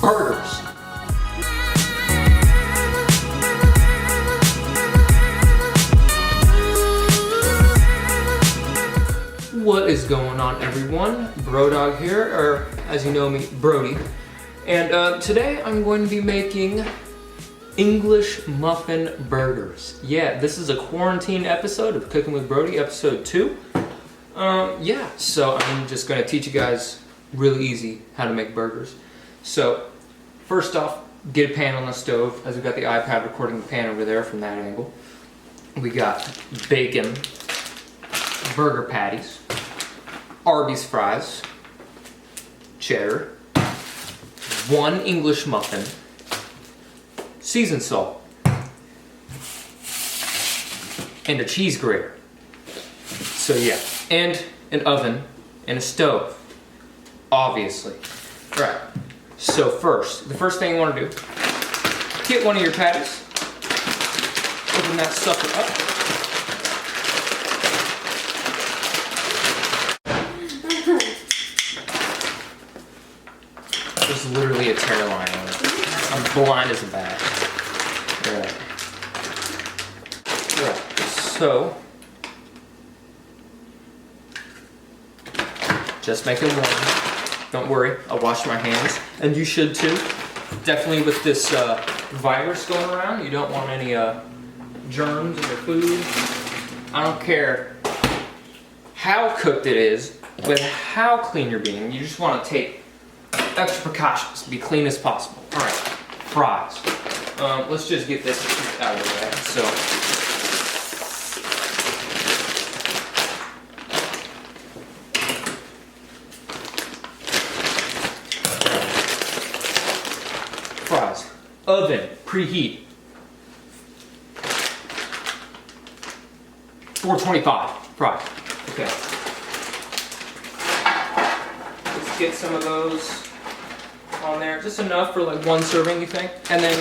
burgers. What is going on, everyone? Brodog here, or as you know me, Brody. And today I'm going to be making English muffin burgers. Yeah, this is a quarantine episode of Cooking with Brody, episode 2. Yeah, so I'm just going to teach you guys really easy how to make burgers. So, first off, get a pan on the stove, as we've got the iPad recording the pan over there from that angle. We got bacon, burger patties, Arby's fries, cheddar, 1 English muffin, seasoned salt, and a cheese grater. So yeah, and an oven and a stove, obviously. Right, so the first thing you want to do, get one of your patties, open that sucker up. There's literally a tear line on it. I'm blind as a bat. Right, so just making one. Don't worry, I'll wash my hands, and you should too. Definitely with this virus going around, you don't want any germs in your food. I don't care how cooked it is, but how clean you're being. You just want to take extra precautions to be clean as possible. All right, fries. Let's just get this out of the way. So, fries. Oven, preheat. 425 fries. Okay. Let's get some of those on there, just enough for like 1 serving, you think? And then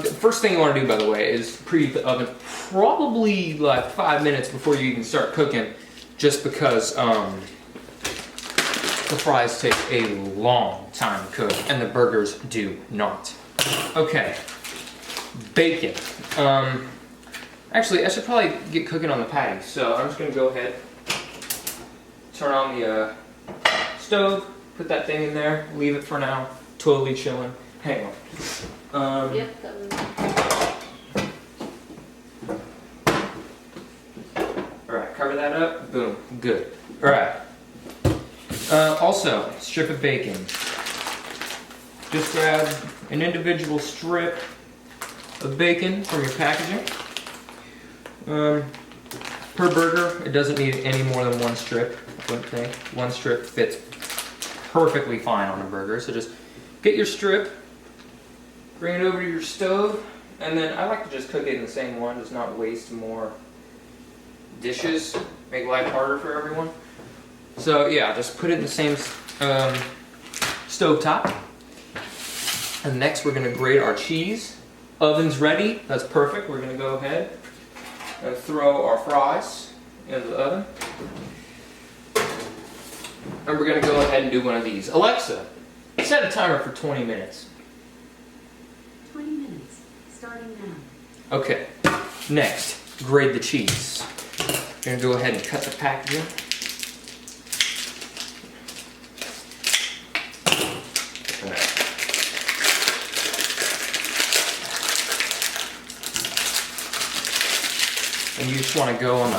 the first thing you want to do, by the way, is preheat the oven probably like 5 minutes before you even start cooking, just because the fries take a long time to cook and the burgers do not. Okay, bacon. Actually, I should probably get cooking on the patty, so I'm just going to go ahead, turn on the stove, put that thing in there, leave it for now, totally chilling. Hang on. Yep, that was... Alright, cover that up, boom, good. Alright. Also, strip of bacon. Just grab an individual strip of bacon from your packaging. Per burger, it doesn't need any more than 1 strip, I wouldn't think. 1 strip fits perfectly fine on a burger. So just get your strip, bring it over to your stove, and then I like to just cook it in the same one, just not waste more dishes, make life harder for everyone. So yeah, just put it in the same stove top. And next we're gonna grate our cheese. Oven's ready, that's perfect. We're gonna go ahead and throw our fries into the oven. And we're going to go ahead and do one of these. Alexa, set a timer for 20 minutes. 20 minutes, starting now. Okay, next, grate the cheese. We're going to go ahead and cut the packaging. And you just want to go on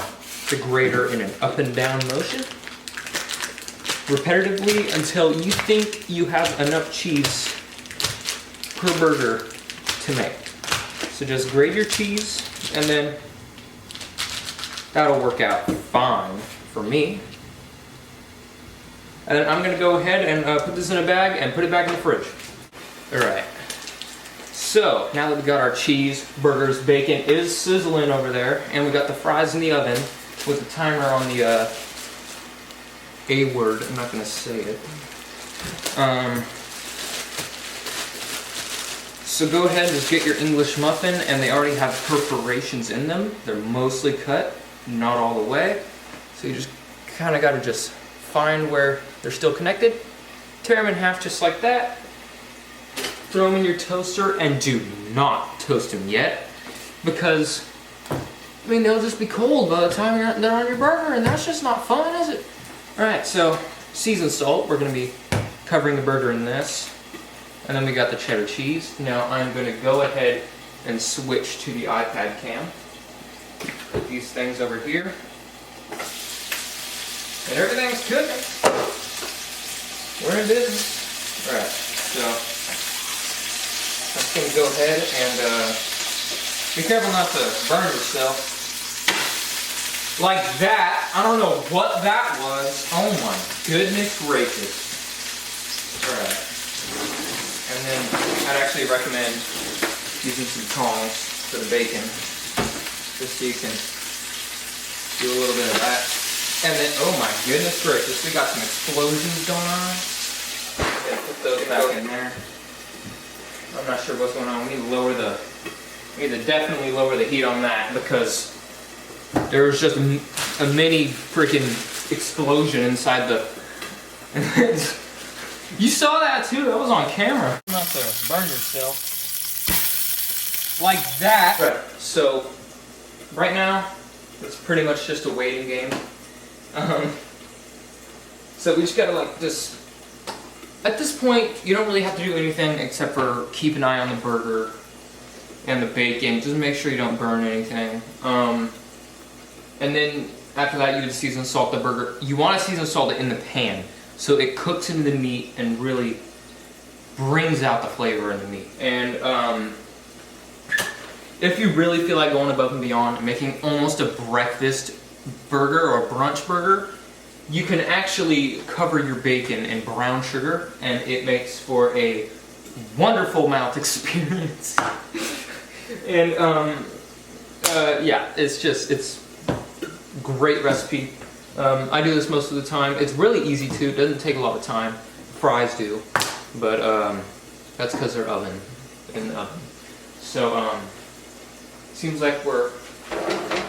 the grater in an up and down motion, repetitively, until you think you have enough cheese per burger to make. So just grate your cheese, and then that'll work out fine for me. And then I'm going to go ahead and put this in a bag and put it back in the fridge. Alright. So, now that we got our cheese, burgers, bacon is sizzling over there, and we got the fries in the oven with the timer on the A word, I'm not going to say it. So go ahead and just get your English muffin, and they already have perforations in them. They're mostly cut, not all the way. So you just kind of got to just find where they're still connected. Tear them in half just like that. throw them in your toaster, and do not toast them yet, because I mean they'll just be cold by the time they're on your burger, and that's just not fun, is it? All right, so seasoned salt. We're gonna be covering the burger in this, and then we got the cheddar cheese. Now I'm gonna go ahead and switch to the iPad cam. Put these things over here, and everything's cooking. We're in business. All right, so I'm just gonna go ahead and be careful not to burn yourself. Like that. I don't know what that was. Oh my goodness gracious. Alright. And then I'd actually recommend using some tongs for the bacon. Just so you can do a little bit of that. And then, oh my goodness gracious, we got some explosions going on. Okay, put those back in there. I'm not sure what's going on. We need to definitely lower the heat on that, because there was just a mini freaking explosion inside the... You saw that too, that was on camera. Not to burn yourself. Like that. Right. So, right now, it's pretty much just a waiting game. So we just gotta like just... At this point, you don't really have to do anything except for keep an eye on the burger and the bacon. Just make sure you don't burn anything. And then after that, you would season salt the burger. You want to season salt it in the pan so it cooks into the meat and really brings out the flavor in the meat. And if you really feel like going above and beyond, making almost a breakfast burger or brunch burger, you can actually cover your bacon in brown sugar, and it makes for a wonderful mouth experience. And yeah, it's great recipe. I do this most of the time. It's really easy too. It doesn't take a lot of time. Fries do, but that's because they're in the oven. So seems like we're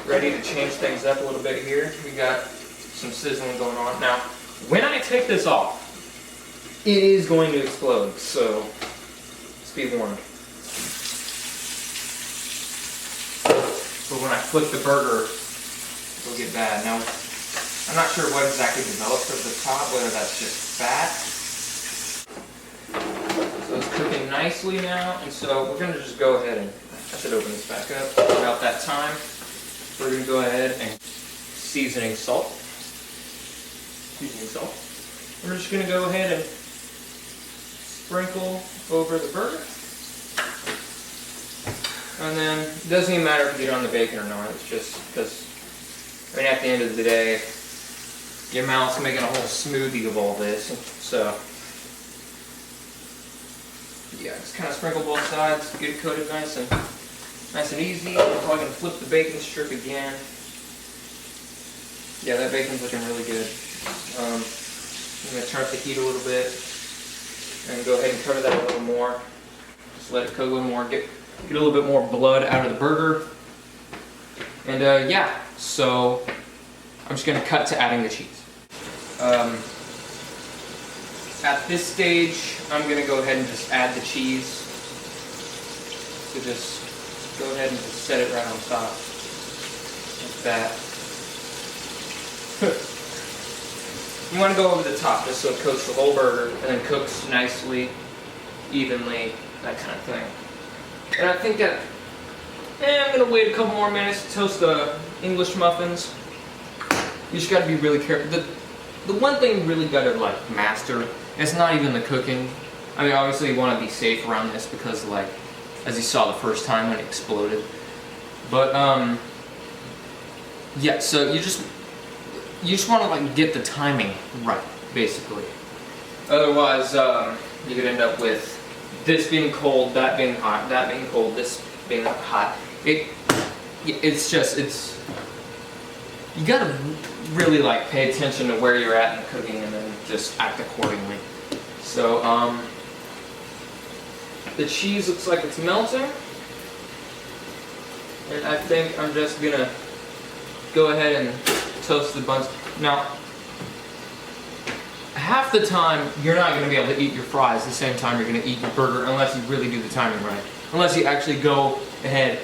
ready to change things up a little bit here. We got some sizzling going on. Now, when I take this off, it is going to explode, so just be warned. But when I flip the burger, it'll get bad. Now, I'm not sure what exactly develops at the top, whether that's just fat. So it's cooking nicely now, and so we're going to just go ahead and, I should open this back up. About that time, we're going to go ahead and seasoning salt. We're just going to go ahead and sprinkle over the burger. And then, it doesn't even matter if you get it on the bacon or not, it's just because, I mean, at the end of the day, your mouth's making a whole smoothie of all this, so, yeah, just kind of sprinkle both sides, get it coated nice and easy. I'm probably going to flip the bacon strip again. Yeah, that bacon's looking really good. I'm going to turn up the heat a little bit, and go ahead and cover that a little more. Just let it cook a little more, get a little bit more blood out of the burger. And yeah, so I'm just going to cut to adding the cheese. At this stage, I'm going to go ahead and just add the cheese. So just go ahead and just set it right on top, like that. You want to go over the top just so it coats the whole burger and then cooks nicely, evenly, that kind of thing. And I think that, I'm going to wait a couple more minutes to toast the English muffins. You just got to be really careful. The one thing you really got to like master, it's not even the cooking. I mean, obviously you want to be safe around this because, like, as you saw the first time when it exploded. But yeah, so you just want to like get the timing right, basically. Otherwise, you could end up with this being cold, that being hot, that being cold, this being hot. It's you gotta really like pay attention to where you're at in the cooking and then just act accordingly. So the cheese looks like it's melting, and I think I'm just gonna go ahead and toast the buns. Now, half the time you're not going to be able to eat your fries the same time you're going to eat your burger unless you really do the timing right. Unless you actually go ahead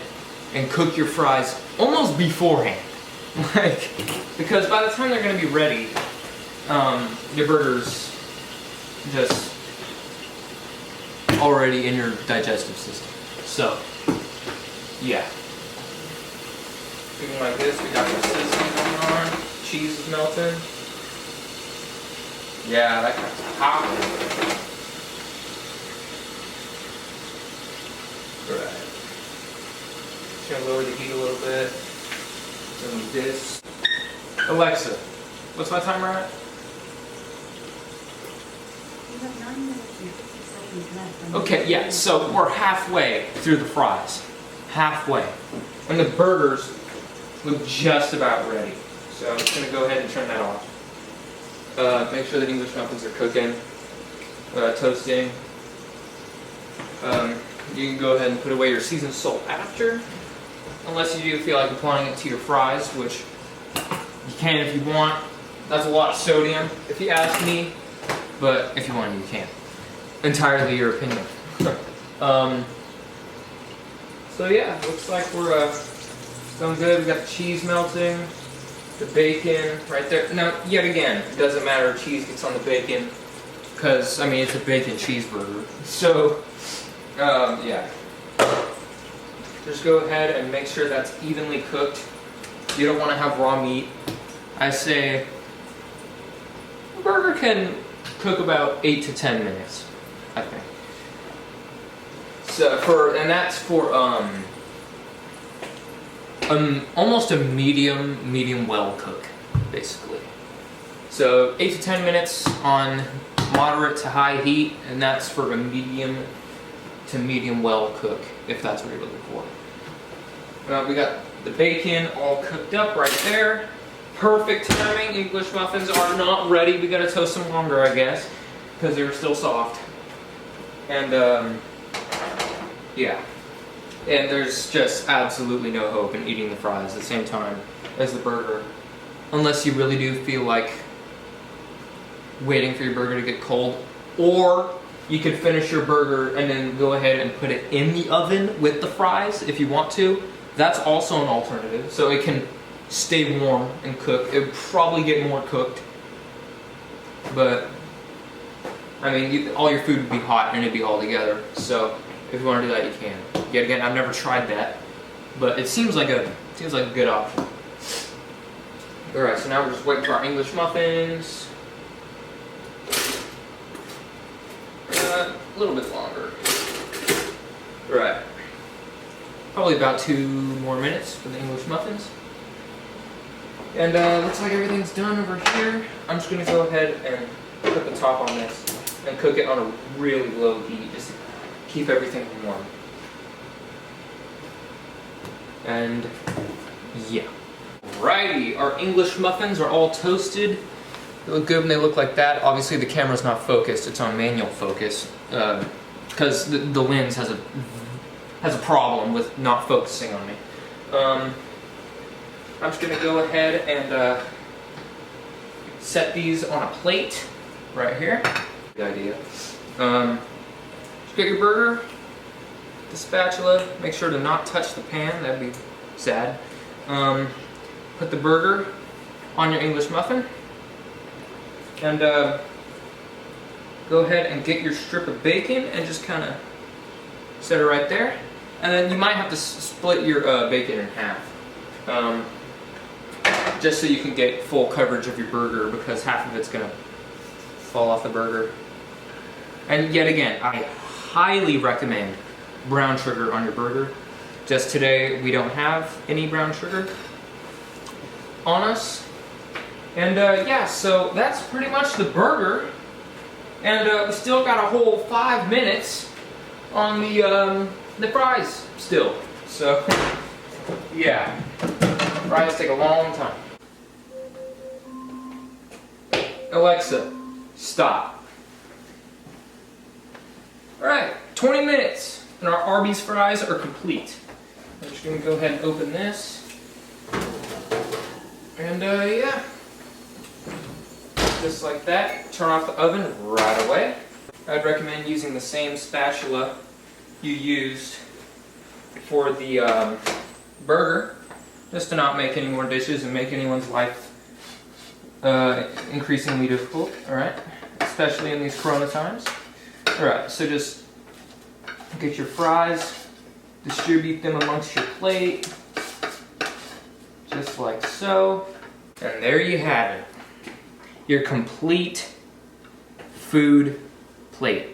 and cook your fries almost beforehand. Like, because by the time they're going to be ready, your burger's just already in your digestive system. So, yeah. Something like this, we got some sizzling going on. Cheese is melting. Yeah, that kind of hot. Right. Just gonna lower the heat a little bit. Doing this. Alexa, what's my timer at? You have 9 minutes and 50 seconds left. Okay, yeah, so we're halfway through the fries. Halfway. And the burgers look just about ready. So I'm just gonna go ahead and turn that off. Make sure the English muffins are cooking, toasting. You can go ahead and put away your seasoned salt after, unless you do feel like applying it to your fries, which you can if you want. That's a lot of sodium, if you ask me, but if you want, you can. Entirely your opinion. So yeah, looks like we're done good. We got the cheese melting. The bacon right there. Now, yet again, it doesn't matter if cheese gets on the bacon, because, I mean, it's a bacon cheeseburger. So, yeah. Just go ahead and make sure that's evenly cooked. You don't want to have raw meat. I say a burger can cook about 8 to 10 minutes, I think. So, and that's for, almost a medium well cook, basically. So 8 to 10 minutes on moderate to high heat, and that's for a medium to medium well cook, if that's what you're looking for. We got the bacon all cooked up right there. Perfect timing. English muffins are not ready. We gotta toast them longer, I guess, because they're still soft. And yeah. And there's just absolutely no hope in eating the fries at the same time as the burger. Unless you really do feel like waiting for your burger to get cold. Or you could finish your burger and then go ahead and put it in the oven with the fries if you want to. That's also an alternative. So it can stay warm and cook. It would probably get more cooked. But, I mean, all your food would be hot and it'd be all together. So if you want to do that, you can. Yet again, I've never tried that, but it seems like a good option. All right, so now we're just waiting for our English muffins. A little bit longer. All right, probably about 2 more minutes for the English muffins. And looks like everything's done over here. I'm just gonna go ahead and put the top on this and cook it on a really low heat, just to keep everything warm. And yeah. Alrighty, our English muffins are all toasted. They look good when they look like that. Obviously the camera's not focused, it's on manual focus. Because the lens has a problem with not focusing on me. I'm just gonna go ahead and set these on a plate right here. Good idea. Just get your burger. The spatula, make sure to not touch the pan, that'd be sad. Put the burger on your English muffin, and go ahead and get your strip of bacon and just kind of set it right there. And then you might have to split your bacon in half, just so you can get full coverage of your burger, because half of it's going to fall off the burger. And yet again, I highly recommend brown sugar on your burger. Just today we don't have any brown sugar on us. And yeah, so that's pretty much the burger. And we still got a whole 5 minutes on the fries still. So yeah, fries take a long time. Alexa, stop. Alright, 20 minutes. And our Arby's fries are complete. I'm just going to go ahead and open this. And yeah. just like that. Turn off the oven right away. I'd recommend using the same spatula you used for the burger, just to not make any more dishes and make anyone's life increasingly difficult, alright? Especially in these Corona times. Alright, so just get your fries, distribute them amongst your plate, just like so. And there you have it. Your complete food plate.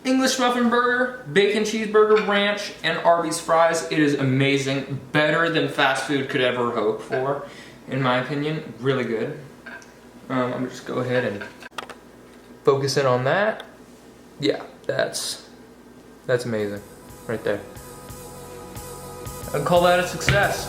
English muffin burger, bacon cheeseburger, ranch, and Arby's fries. It is amazing. Better than fast food could ever hope for, in my opinion. Really good. I'm gonna just go ahead and focus in on that. Yeah, that's amazing right there. I'd call that a success.